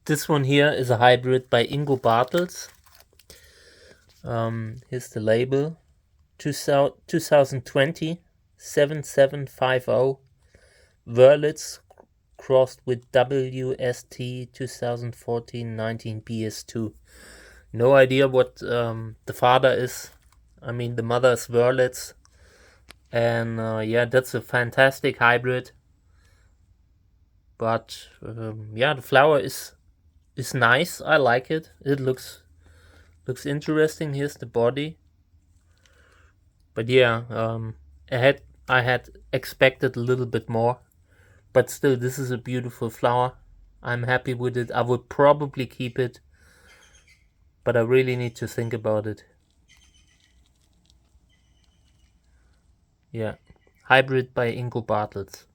This one here is a hybrid by Ingo Bartels. Here's the label. 2020 7750 Wurlitz crossed with WST 2014-19 BS2. No idea what the father is. I mean, the mother is Wurlitz. And yeah, that's a fantastic hybrid. But yeah, the flower is nice. I like it. It looks interesting. Here's the body. But yeah, I had expected a little bit more. But still, this is a beautiful flower. I'm happy with it. I would probably keep it, but I really need to think about it. Yeah, hybrid by Ingo Bartels.